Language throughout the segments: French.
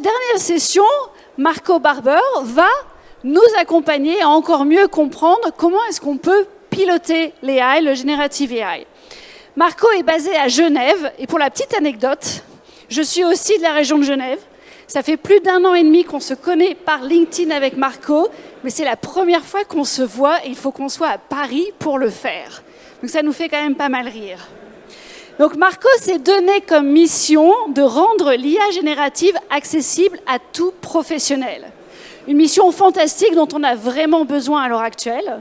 dernière session, Marco Barber va nous accompagner à encore mieux comprendre comment est-ce qu'on peut piloter l'AI, le Generative AI. Marco est basé à Genève, et pour la petite anecdote, je suis aussi de la région de Genève. Ça fait plus d'1 an et demi qu'on se connaît par LinkedIn avec Marco, mais c'est la première fois qu'on se voit et il faut qu'on soit à Paris pour le faire. Donc ça nous fait quand même pas mal rire. Donc Marco s'est donné comme mission de rendre l'IA générative accessible à tout professionnel. Une mission fantastique dont on a vraiment besoin à l'heure actuelle.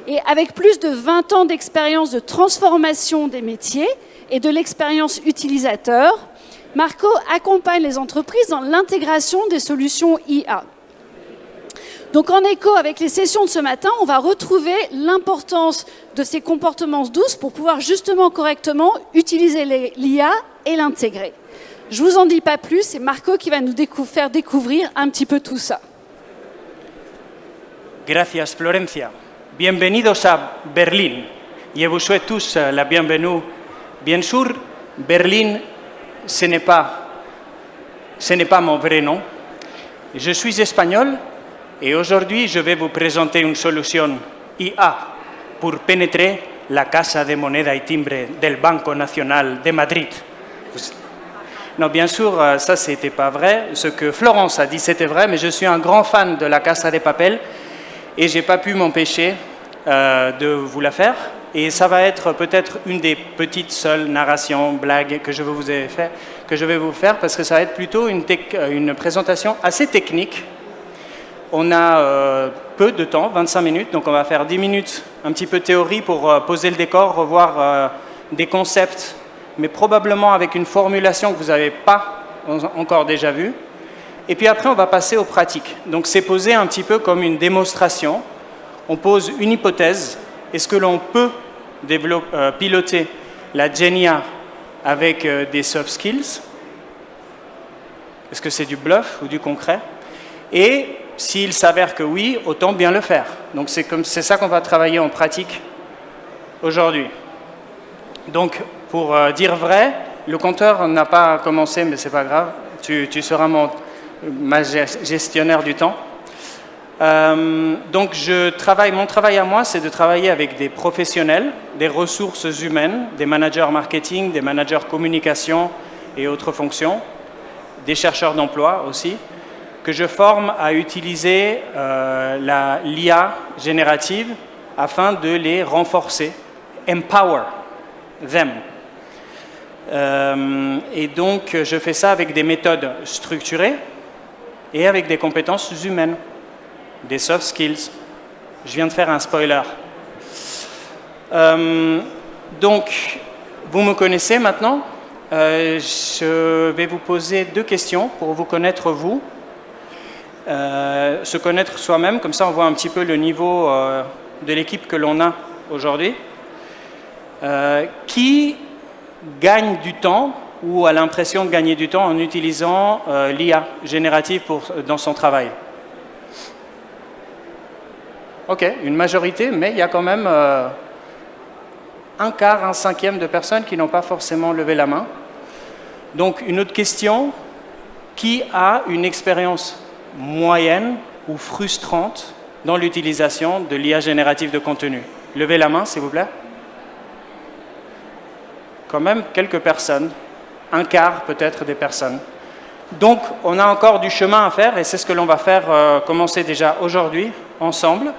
Et avec plus de 20 ans d'expérience de transformation des métiers et de l'expérience utilisateur, Marco accompagne les entreprises dans l'intégration des solutions IA. Donc en écho avec les sessions de ce matin, on va retrouver l'importance de ces comportements douces pour pouvoir justement correctement utiliser l'IA et l'intégrer. Je ne vous en dis pas plus, c'est Marco qui va nous faire découvrir un petit peu tout ça. Gracias, Florencia. Bienvenidos a Berlín. Je vous souhaite tous la bienvenue. Bien sûr, Berlin, ce n'est pas mon vrai nom. Je suis espagnol et aujourd'hui, je vais vous présenter une solution IA pour pénétrer la Casa de Moneda y Timbre del Banco Nacional de Madrid. Non, bien sûr, ça, c'était pas vrai. Ce que Florence a dit, c'était vrai, mais je suis un grand fan de la Casa de Papel et j'ai pas pu m'empêcher de vous la faire. Et ça va être peut-être une des petites seules narrations, blagues que je vais vous faire, parce que ça va être plutôt une présentation assez technique. On a peu de temps, 25 minutes, donc on va faire 10 minutes, un petit peu théorie pour poser le décor, revoir des concepts, mais probablement avec une formulation que vous n'avez pas encore déjà vue. Et puis après, on va passer aux pratiques. Donc c'est posé un petit peu comme une démonstration. On pose une hypothèse. Est-ce que l'on peut piloter la GenIA avec des soft skills? Est-ce que c'est du bluff ou du concret? Et s'il s'avère que oui, autant bien le faire. Donc c'est ça qu'on va travailler en pratique aujourd'hui. Donc pour dire vrai, le compteur n'a pas commencé, mais c'est pas grave. Tu seras ma gestionnaire du temps. Donc mon travail à moi, c'est de travailler avec des professionnels, des ressources humaines, des managers marketing, des managers communication et autres fonctions, des chercheurs d'emploi aussi, que je forme à utiliser l'IA générative afin de les renforcer, empower them. Et donc, je fais ça avec des méthodes structurées et avec des compétences humaines, des soft skills. Je viens de faire un spoiler. Donc, vous me connaissez maintenant. Je vais vous poser 2 questions pour vous connaître vous. Se connaître soi-même, comme ça on voit un petit peu le niveau de l'équipe que l'on a aujourd'hui. Qui gagne du temps ou a l'impression de gagner du temps en utilisant l'IA générative dans son travail? Ok, une majorité, mais il y a quand même un quart, un cinquième de personnes qui n'ont pas forcément levé la main. Donc une autre question, qui a une expérience moyenne ou frustrante dans l'utilisation de l'IA générative de contenu? Levez la main, s'il vous plaît. Quand même quelques personnes, un quart peut-être des personnes. Donc, on a encore du chemin à faire et c'est ce que l'on va faire commencer déjà aujourd'hui, ensemble.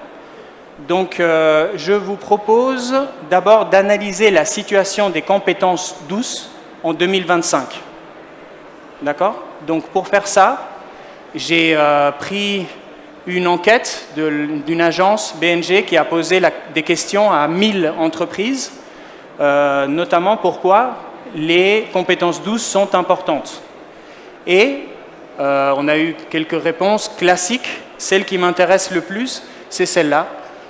Donc, je vous propose d'abord d'analyser la situation des compétences douces en 2025. D'accord? Donc, pour faire ça, j'ai pris une enquête d'une agence BNG qui a posé des questions à 1000 entreprises, notamment pourquoi les compétences douces sont importantes. Et on a eu quelques réponses classiques. Celle qui m'intéresse le plus, c'est celle-là.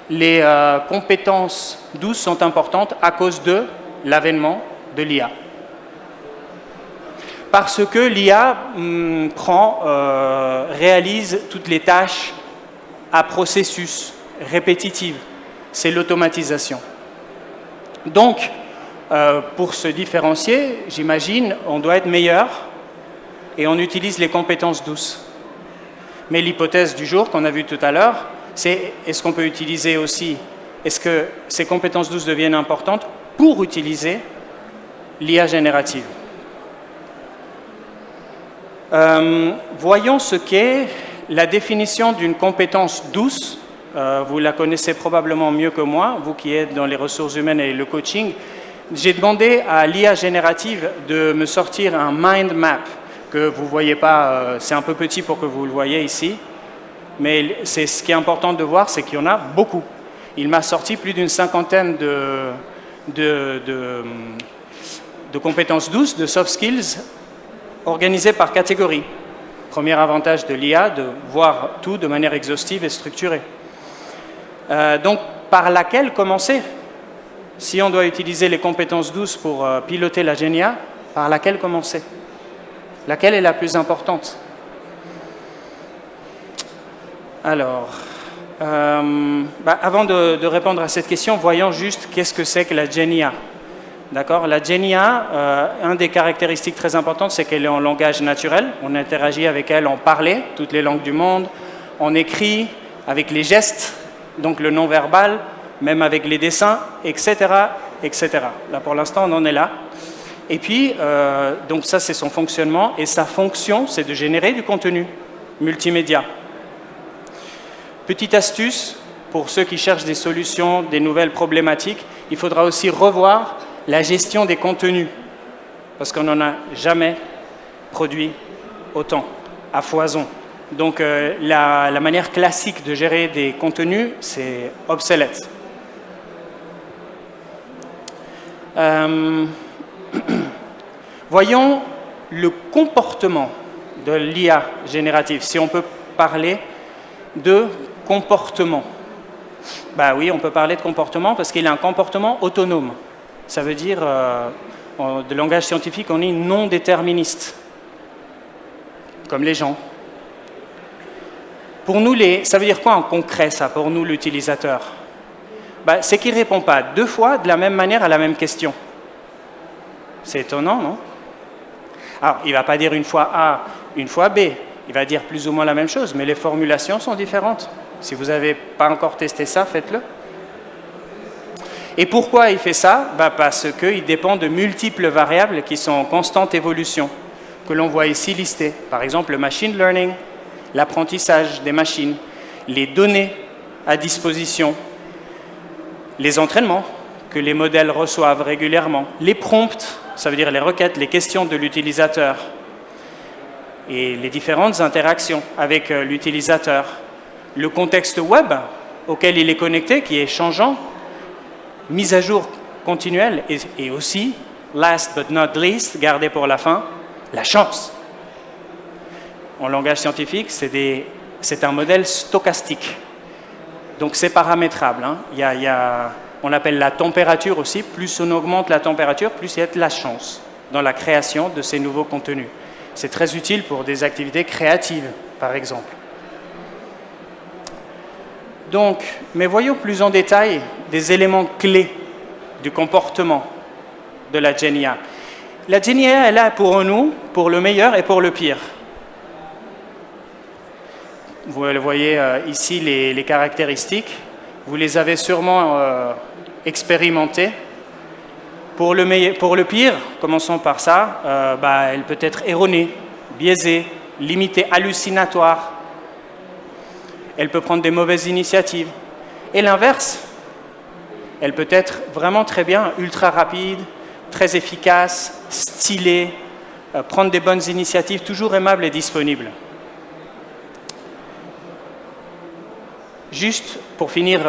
Les compétences douces sont importantes à cause de l'avènement de l'IA. Parce que l'IA réalise toutes les tâches à processus répétitifs. C'est l'automatisation. Donc, pour se différencier, j'imagine, on doit être meilleur et on utilise les compétences douces. Mais l'hypothèse du jour qu'on a vue tout à l'heure, c'est est-ce qu'on peut utiliser aussi, est-ce que ces compétences douces deviennent importantes pour utiliser l'IA générative. Voyons ce qu'est la définition d'une compétence douce. Vous la connaissez probablement mieux que moi, vous qui êtes dans les ressources humaines et le coaching. J'ai demandé à l'IA générative de me sortir un mind map que vous ne voyez pas, c'est un peu petit pour que vous le voyez ici, mais c'est ce qui est important de voir, c'est qu'il y en a beaucoup. Il m'a sorti plus d'une cinquantaine de compétences douces, de soft skills, organisées par catégorie. Premier avantage de l'IA, de voir tout de manière exhaustive et structurée. Donc, par laquelle commencer? Si on doit utiliser les compétences douces pour piloter la GenIA, par laquelle commencer? Laquelle est la plus importante? Alors, avant de répondre à cette question, voyons juste qu'est-ce que c'est que la GenIA. D'accord? La GenIA, une des caractéristiques très importantes, c'est qu'elle est en langage naturel. On interagit avec elle en parler, toutes les langues du monde, en écrit, avec les gestes, donc le non-verbal, même avec les dessins, etc., etc. Là, pour l'instant, on en est là. Et puis, donc ça, c'est son fonctionnement. Et sa fonction, c'est de générer du contenu multimédia. Petite astuce, pour ceux qui cherchent des solutions, des nouvelles problématiques, il faudra aussi revoir la gestion des contenus, parce qu'on n'en a jamais produit autant, à foison. Donc la manière classique de gérer des contenus, c'est obsolète. Voyons le comportement de l'IA générative, si on peut parler de comportement. Bah oui, on peut parler de comportement parce qu'il a un comportement autonome. Ça veut dire, de langage scientifique, on est non déterministe, comme les gens. Pour nous, ça veut dire quoi en concret, ça, pour nous, l'utilisateur? C'est qu'il ne répond pas deux fois de la même manière à la même question. C'est étonnant, non? Alors, il ne va pas dire une fois A, une fois B. Il va dire plus ou moins la même chose, mais les formulations sont différentes. Si vous n'avez pas encore testé ça, faites-le. Et pourquoi il fait ça? Parce qu'il dépend de multiples variables qui sont en constante évolution, que l'on voit ici listées. Par exemple, le machine learning, l'apprentissage des machines, les données à disposition, les entraînements que les modèles reçoivent régulièrement, les prompts, ça veut dire les requêtes, les questions de l'utilisateur, et les différentes interactions avec l'utilisateur, le contexte web auquel il est connecté, qui est changeant, mise à jour continuelle, et aussi, last but not least, gardé pour la fin, la chance. En langage scientifique, c'est un modèle stochastique. Donc c'est paramétrable. Hein. On appelle la température aussi. Plus on augmente la température, plus il y a de la chance dans la création de ces nouveaux contenus. C'est très utile pour des activités créatives, par exemple. Donc, mais voyons plus en détail des éléments clés du comportement de la GenIA. La GenIA est là pour nous, pour le meilleur et pour le pire. Vous le voyez ici, les caractéristiques. Vous les avez sûrement expérimentées. Pour le pire, commençons par ça, elle peut être erronée, biaisée, limitée, hallucinatoire. Elle peut prendre des mauvaises initiatives. Et l'inverse, elle peut être vraiment très bien, ultra rapide, très efficace, stylée, prendre des bonnes initiatives, toujours aimable et disponible. Juste pour finir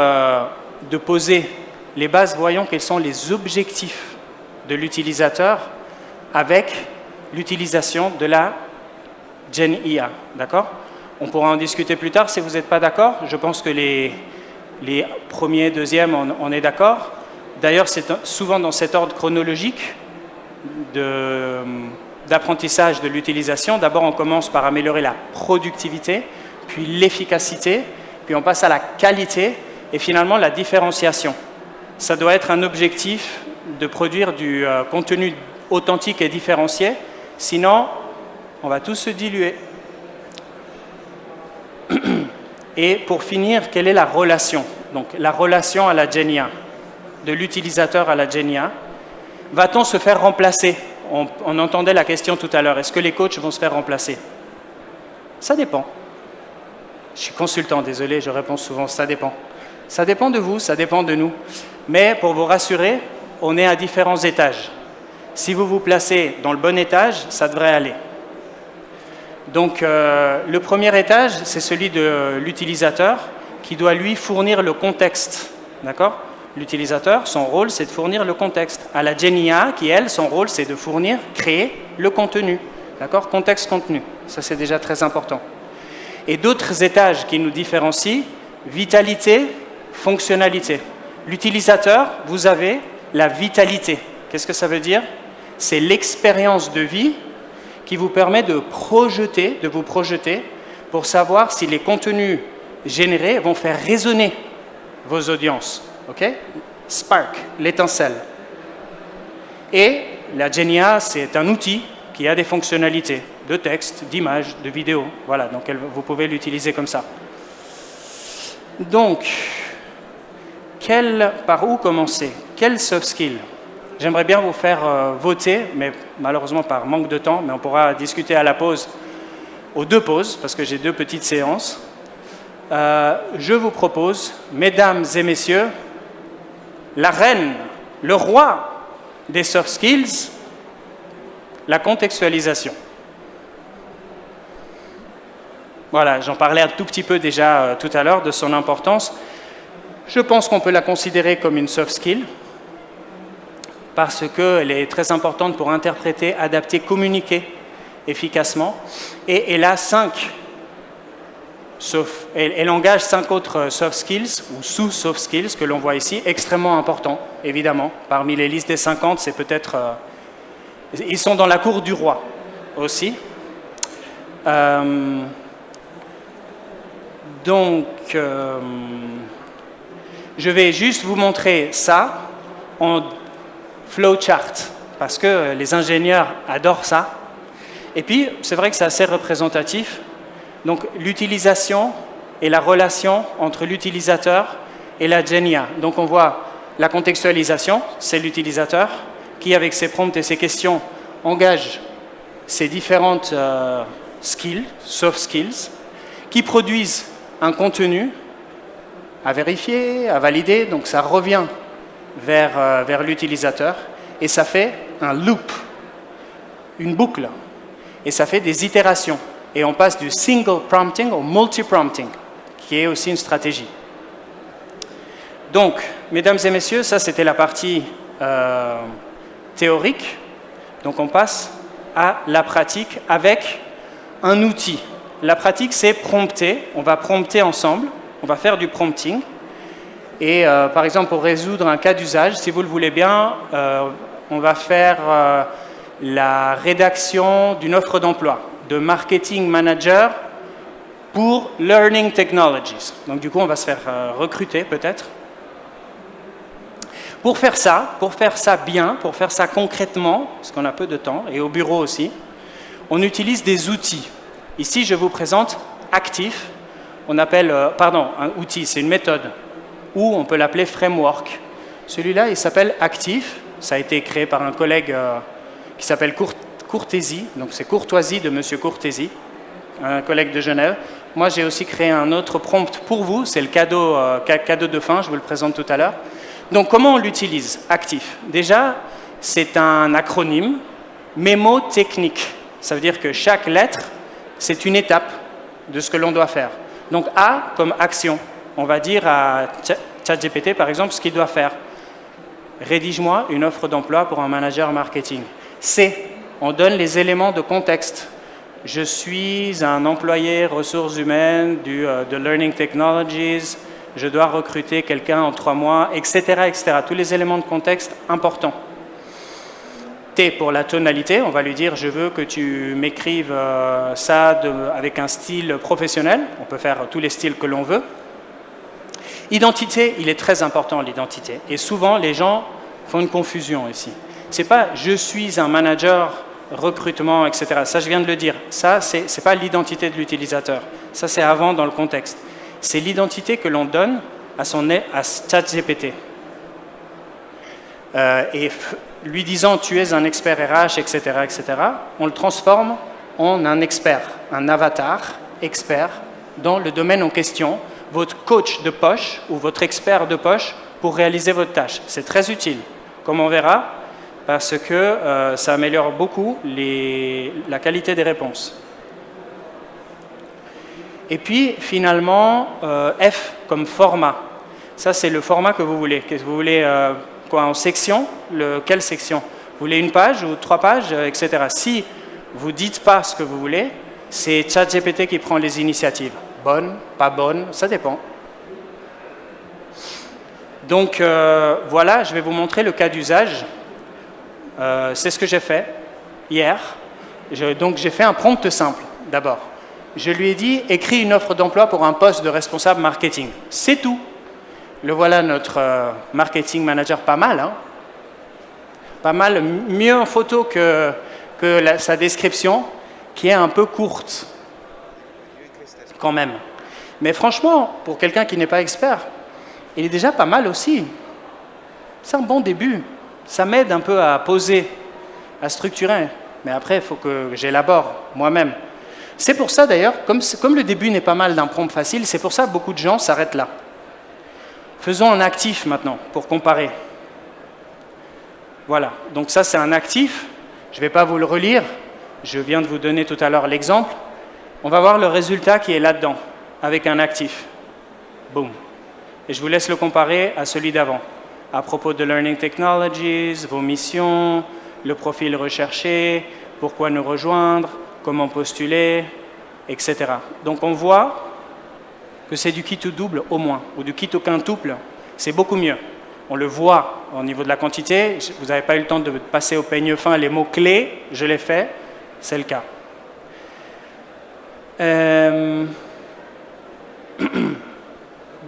de poser les bases, voyons quels sont les objectifs de l'utilisateur avec l'utilisation de la GenIA. D'accord ? On pourra en discuter plus tard si vous n'êtes pas d'accord. Je pense que les premiers, deuxièmes, on est d'accord. D'ailleurs, c'est souvent dans cet ordre chronologique d'apprentissage de l'utilisation. D'abord, on commence par améliorer la productivité, puis l'efficacité, puis on passe à la qualité et finalement la différenciation. Ça doit être un objectif de produire du contenu authentique et différencié. Sinon, On va tous se diluer. Et pour finir, quelle est la relation? Donc la relation à la Genia, de l'utilisateur à la Genia. Va-t-on se faire remplacer? On entendait la question tout à l'heure. Est-ce que les coachs vont se faire remplacer? Ça dépend. Je suis consultant, désolé, je réponds souvent, ça dépend. Ça dépend de vous, ça dépend de nous. Mais pour vous rassurer, on est à différents étages. Si vous vous placez dans le bon étage, ça devrait aller. Donc le premier étage, c'est celui de l'utilisateur qui doit lui fournir le contexte. D'accord? L'utilisateur, son rôle, c'est de fournir le contexte. À la Genia, qui elle, son rôle, c'est de fournir, créer le contenu. D'accord? Contexte, contenu. Ça, c'est déjà très important. Et d'autres étages qui nous différencient, vitalité, fonctionnalité. L'utilisateur, vous avez la vitalité. Qu'est-ce que ça veut dire? C'est l'expérience de vie qui vous permet de vous projeter pour savoir si les contenus générés vont faire résonner vos audiences. OK? Spark, l'étincelle. Et la Genia, c'est un outil qui a des fonctionnalités de texte, d'image, de vidéo. Voilà, donc vous pouvez l'utiliser comme ça. Donc, par où commencer? Quel soft skill? J'aimerais bien vous faire voter, mais malheureusement par manque de temps, mais on pourra discuter à la pause, aux 2 pauses, parce que j'ai 2 petites séances. Je vous propose, mesdames et messieurs, la reine, le roi des soft skills, la contextualisation. Voilà, j'en parlais un tout petit peu déjà tout à l'heure de son importance. Je pense qu'on peut la considérer comme une soft skill parce qu'elle est très importante pour interpréter, adapter, communiquer efficacement. Et elle a 5, elle engage 5 autres soft skills ou sous-soft skills que l'on voit ici, extrêmement importants, évidemment. Parmi les listes des 50, c'est peut-être... ils sont dans la cour du roi aussi. Donc, je vais juste vous montrer ça en flowchart, parce que les ingénieurs adorent ça. Et puis, c'est vrai que c'est assez représentatif. Donc, l'utilisation et la relation entre l'utilisateur et la Genia. Donc, on voit la contextualisation, c'est l'utilisateur qui, avec ses prompts et ses questions, engage ces différentes skills, soft skills, qui produisent un contenu à vérifier, à valider, donc ça revient vers l'utilisateur et ça fait un loop, une boucle, et ça fait des itérations. Et on passe du single prompting au multi-prompting, qui est aussi une stratégie. Donc, mesdames et messieurs, ça c'était la partie théorique. Donc on passe à la pratique avec un outil. La pratique, c'est prompter. On va prompter ensemble. On va faire du prompting. Et par exemple, pour résoudre un cas d'usage, si vous le voulez bien, on va faire la rédaction d'une offre d'emploi de marketing manager pour Learning Technologies. Donc du coup, on va se faire recruter peut-être. Pour faire ça bien, pour faire ça concrètement, parce qu'on a peu de temps, et au bureau aussi, on utilise des outils. Ici, je vous présente Actif. On appelle, un outil, c'est une méthode, ou on peut l'appeler framework. Celui-là, il s'appelle Actif. Ça a été créé par un collègue qui s'appelle Courtésie, donc c'est Courtoisie de Monsieur Courtésie, un collègue de Genève. Moi, j'ai aussi créé un autre prompt pour vous, c'est le cadeau de fin, je vous le présente tout à l'heure. Donc, comment on l'utilise, Actif? Déjà, c'est un acronyme mémotechnique. Ça veut dire que chaque lettre, c'est une étape de ce que l'on doit faire. Donc, A comme action. On va dire à ChatGPT, par exemple, ce qu'il doit faire. Rédige-moi une offre d'emploi pour un manager marketing. C, on donne les éléments de contexte. Je suis un employé ressources humaines de Learning Technologies, je dois recruter quelqu'un en 3 mois, etc., etc. Tous les éléments de contexte importants. T pour la tonalité, on va lui dire « je veux que tu m'écrives ça avec un style professionnel ». On peut faire tous les styles que l'on veut. Identité, il est très important l'identité. Et souvent, les gens font une confusion ici. Ce n'est pas « je suis un manager recrutement, etc. Ça, je viens de le dire. Ça, ce n'est pas l'identité de l'utilisateur. Ça, c'est avant dans le contexte. C'est l'identité que l'on donne à ChatGPT. Et lui disant « tu es un expert RH », etc., etc., on le transforme en un expert, un avatar expert dans le domaine en question, votre coach de poche ou votre expert de poche pour réaliser votre tâche. C'est très utile, comme on verra, parce que ça améliore beaucoup la qualité des réponses. Et puis, finalement, F comme format. Ça, c'est le format que vous voulez. Qu'est-ce que vous voulez quoi, en section? Quelle section? Vous voulez une page ou 3 pages, etc. Si vous ne dites pas ce que vous voulez, c'est ChatGPT qui prend les initiatives. Bonne, pas bonne, ça dépend. Donc, voilà, je vais vous montrer le cas d'usage. C'est ce que j'ai fait hier. Donc, j'ai fait un prompt simple, d'abord. Je lui ai dit, écris une offre d'emploi pour un poste de responsable marketing. C'est tout. Le voilà, notre marketing manager, pas mal, hein? Pas mal, mieux en photo que sa description, qui est un peu courte, quand même. Mais franchement, pour quelqu'un qui n'est pas expert, il est déjà pas mal aussi. C'est un bon début. Ça m'aide un peu à poser, à structurer. Mais après, il faut que j'élabore moi-même. C'est pour ça, d'ailleurs, comme le début n'est pas mal d'un prompt facile, c'est pour ça que beaucoup de gens s'arrêtent là. Faisons un actif maintenant, pour comparer. Voilà, donc ça c'est un actif. Je ne vais pas vous le relire. Je viens de vous donner tout à l'heure l'exemple. On va voir le résultat qui est là-dedans, avec un actif. Boum. Et je vous laisse le comparer à celui d'avant. À propos de Learning Technologies, vos missions, le profil recherché, pourquoi nous rejoindre, comment postuler, etc. Donc on voit que c'est du kit ou double au moins, ou du kit au quintuple, c'est beaucoup mieux. On le voit au niveau de la quantité. Vous n'avez pas eu le temps de passer au peigne fin les mots-clés, je l'ai fait, c'est le cas.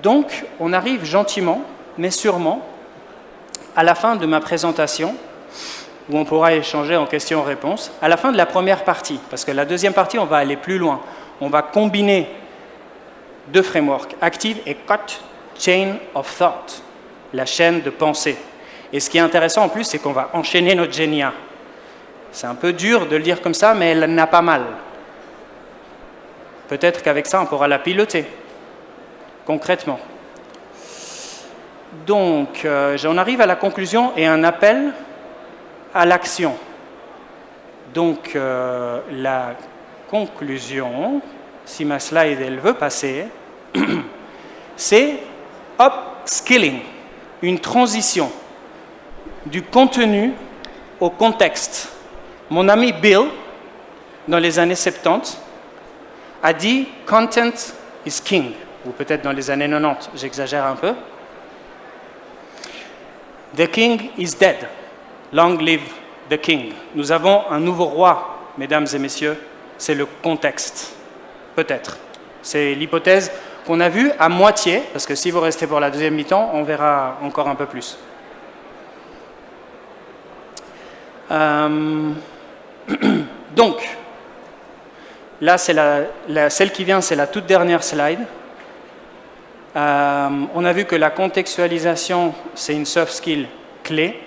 Donc, on arrive gentiment, mais sûrement, à la fin de ma présentation, où on pourra échanger en questions-réponses, à la fin de la première partie, parce que la deuxième partie, on va aller plus loin. On va combiner 2 frameworks, Active et COT, Chain of Thought, la chaîne de pensée. Et ce qui est intéressant en plus, c'est qu'on va enchaîner notre Genia. C'est un peu dur de le dire comme ça, mais elle n'a pas mal. Peut-être qu'avec ça, on pourra la piloter, concrètement. Donc, j'en arrive à la conclusion et un appel à l'action. Donc, la conclusion, si ma slide elle veut passer, c'est upskilling, une transition du contenu au contexte. Mon ami Bill, dans les années 70, a dit « Content is king », ou peut-être dans les années 90, j'exagère un peu. « The king is dead. Long live the king ». Nous avons un nouveau roi, mesdames et messieurs, c'est le contexte. Peut-être. C'est l'hypothèse qu'on a vue à moitié, parce que si vous restez pour la deuxième mi-temps, on verra encore un peu plus. Donc, là, c'est celle qui vient, c'est la toute dernière slide. On a vu que la contextualisation, c'est une soft skill clé,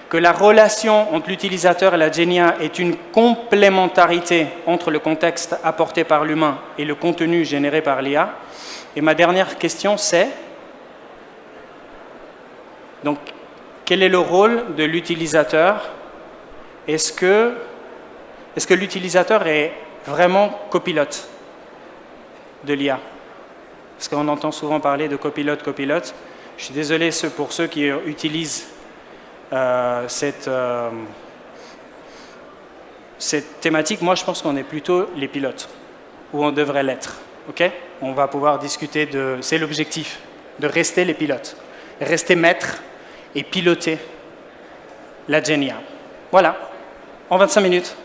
que la relation entre l'utilisateur et la Genia est une complémentarité entre le contexte apporté par l'humain et le contenu généré par l'IA. Et ma dernière question, c'est donc, quel est le rôle de l'utilisateur? Est-ce que l'utilisateur est vraiment copilote de l'IA? Parce qu'on entend souvent parler de copilote. Je suis désolé pour ceux qui utilisent cette thématique. Moi, je pense qu'on est plutôt les pilotes, ou on devrait l'être. Okay? On va pouvoir discuter de... C'est l'objectif, de rester les pilotes, rester maître et piloter la Genia. Voilà, en 25 minutes.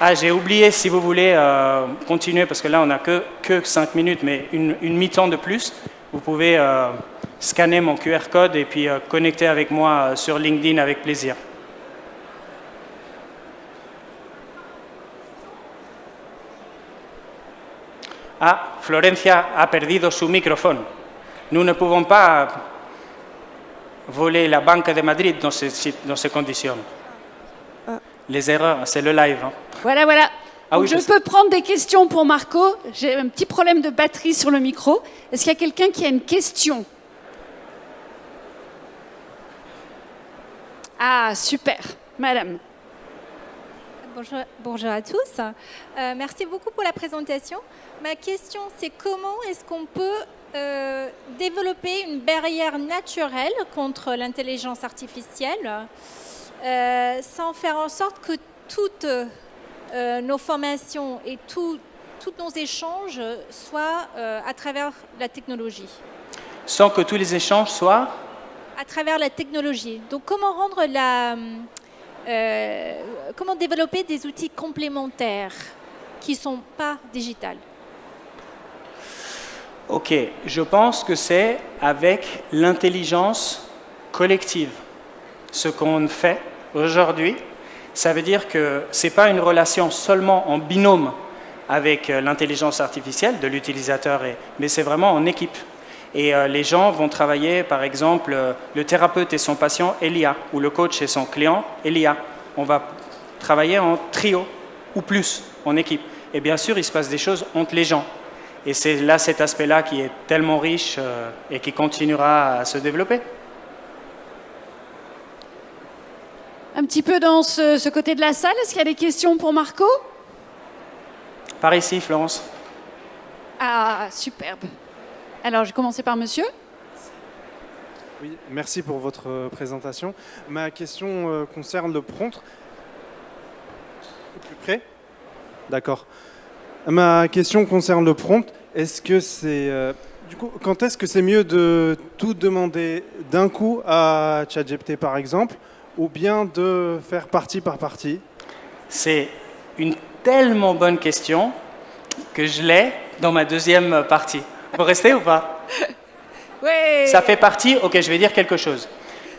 Ah, j'ai oublié, si vous voulez continuer, parce que là, on n'a que 5 minutes, mais une mi-temps de plus. vous pouvez scanner mon QR code et puis connecter avec moi sur LinkedIn avec plaisir. Ah, Florencia a perdido su micrófono. Nous ne pouvons pas voler la Banque de Madrid dans ces conditions. Les erreurs, c'est le live. Hein. Voilà, voilà. Ah Donc oui, je peux prendre des questions pour Marco. J'ai un petit problème de batterie sur le micro. Est-ce qu'il y a quelqu'un qui a une question? Ah, super. Madame. Bonjour à tous. Merci beaucoup pour la présentation. Ma question, c'est comment est-ce qu'on peut développer une barrière naturelle contre l'intelligence artificielle sans faire en sorte que toutes nos formations et tous nos échanges soient à travers la technologie. Sans que tous les échanges soient À travers la technologie. Donc comment rendre comment développer des outils complémentaires qui ne sont pas digitales? Ok, je pense que c'est avec l'intelligence collective. Ce qu'on fait aujourd'hui, ça veut dire que ce n'est pas une relation seulement en binôme avec l'intelligence artificielle de l'utilisateur, mais c'est vraiment en équipe. Et les gens vont travailler, par exemple, le thérapeute et son patient et l'IA, ou le coach et son client et l'IA. On va travailler en trio ou plus, en équipe. Et bien sûr, il se passe des choses entre les gens. Et c'est là cet aspect-là qui est tellement riche et qui continuera à se développer. Un petit peu dans ce côté de la salle, est-ce qu'il y a des questions pour Marco? Par ici, Florence. Ah, superbe. Alors, je vais commencer par monsieur. Oui, merci pour votre présentation. Ma question concerne le prompt. Plus près? D'accord. Ma question concerne le prompt. Est-ce que c'est du coup, quand est-ce que c'est mieux de tout demander d'un coup à ChatGPT par exemple, ou bien de faire partie par partie? C'est une tellement bonne question que je l'ai dans ma deuxième partie. Vous restez ou pas? Oui. Ça fait partie, ok, je vais dire quelque chose.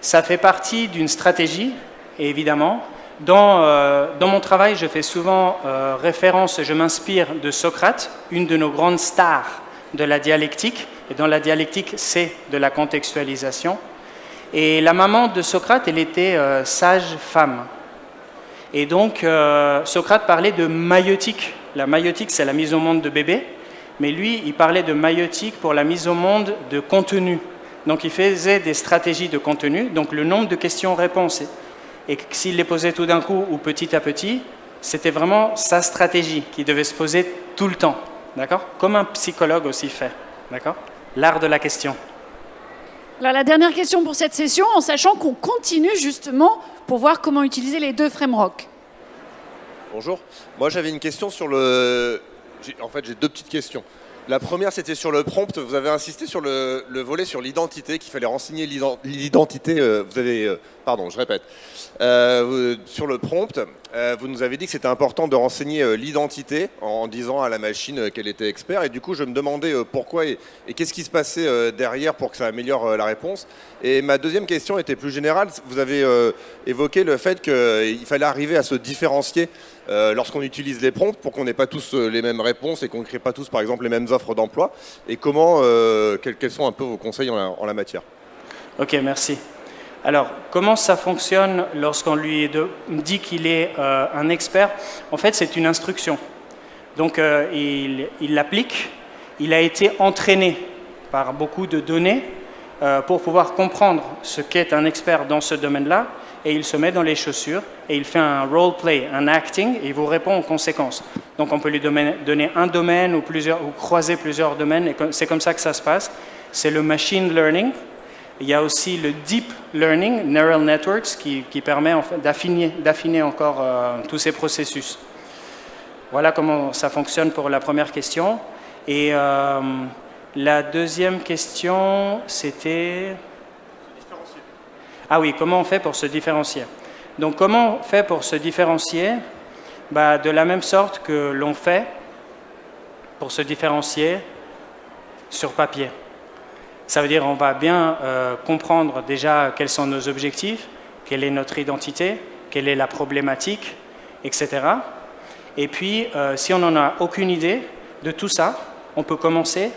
Ça fait partie d'une stratégie, et évidemment. Dans mon travail, je fais souvent référence, je m'inspire de Socrate, une de nos grandes stars de la dialectique. Et dans la dialectique, c'est de la contextualisation. Et la maman de Socrate, elle était sage femme. Et donc, Socrate parlait de maïeutique. La maïeutique, c'est la mise au monde de bébés. Mais lui, il parlait de maïeutique pour la mise au monde de contenu. Donc, il faisait des stratégies de contenu. Donc, le nombre de questions-réponses, et s'il les posait tout d'un coup ou petit à petit, c'était vraiment sa stratégie qui devait se poser tout le temps. D'accord? Comme un psychologue aussi fait. D'accord? L'art de la question. Alors, la dernière question pour cette session, en sachant qu'on continue justement pour voir comment utiliser les deux frameworks. Bonjour. Moi, j'avais une question sur le... En fait, j'ai deux petites questions. La première, c'était sur le prompt. Vous avez insisté sur le volet sur l'identité, qu'il fallait renseigner l'identité. Vous avez... pardon, je répète. Sur le prompt, vous nous avez dit que c'était important de renseigner l'identité en disant à la machine qu'elle était expert. Et du coup, je me demandais pourquoi et qu'est-ce qui se passait derrière pour que ça améliore la réponse. Et ma deuxième question était plus générale. Vous avez évoqué le fait qu'il fallait arriver à se différencier lorsqu'on utilise les prompts pour qu'on n'ait pas tous les mêmes réponses et qu'on ne crée pas tous, par exemple, les mêmes offres d'emploi. Et comment, quels sont un peu vos conseils en la matière? Ok, merci. Alors, comment ça fonctionne lorsqu'on lui dit qu'il est un expert? En fait, c'est une instruction. Donc, il l'applique. Il a été entraîné par beaucoup de données pour pouvoir comprendre ce qu'est un expert dans ce domaine-là. Et il se met dans les chaussures et il fait un role-play, un acting, et il vous répond en conséquence. Donc, on peut lui donner un domaine ou croiser plusieurs domaines. Et c'est comme ça que ça se passe. C'est le machine learning. Il y a aussi le deep learning, neural networks, qui permet en fait d'affiner encore tous ces processus. Voilà comment ça fonctionne pour la première question. Et la deuxième question, c'était... Ah oui, comment on fait pour se différencier? Donc, comment on fait pour se différencier? De la même sorte que l'on fait pour se différencier sur papier. Ça veut dire qu'on va bien comprendre déjà quels sont nos objectifs, quelle est notre identité, quelle est la problématique, etc. Et puis, si on n'en a aucune idée de tout ça, on peut commencer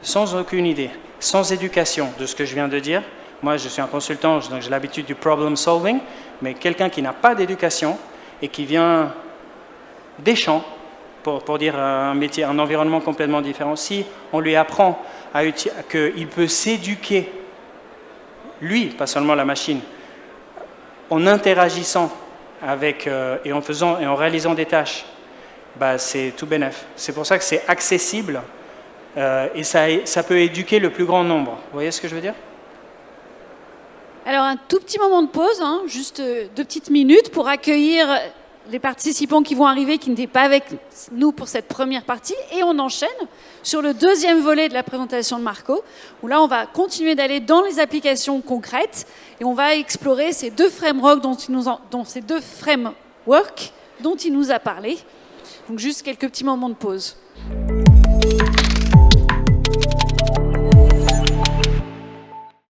sans aucune idée, sans éducation de ce que je viens de dire. Moi, je suis un consultant, donc j'ai l'habitude du problem solving, mais quelqu'un qui n'a pas d'éducation et qui vient des champs, pour dire un métier, un environnement complètement différent, si on lui apprend qu'il peut s'éduquer, lui, pas seulement la machine, en interagissant avec, et en réalisant des tâches, bah, c'est tout bénef. C'est pour ça que c'est accessible et ça peut éduquer le plus grand nombre. Vous voyez ce que je veux dire? Alors un tout petit moment de pause, hein, juste 2 petites minutes pour accueillir les participants qui vont arriver, qui n'étaient pas avec nous pour cette première partie, et on enchaîne sur le deuxième volet de la présentation de Marco, où là on va continuer d'aller dans les applications concrètes et on va explorer ces 2 frameworks dont il nous a parlé. Donc juste quelques petits moments de pause.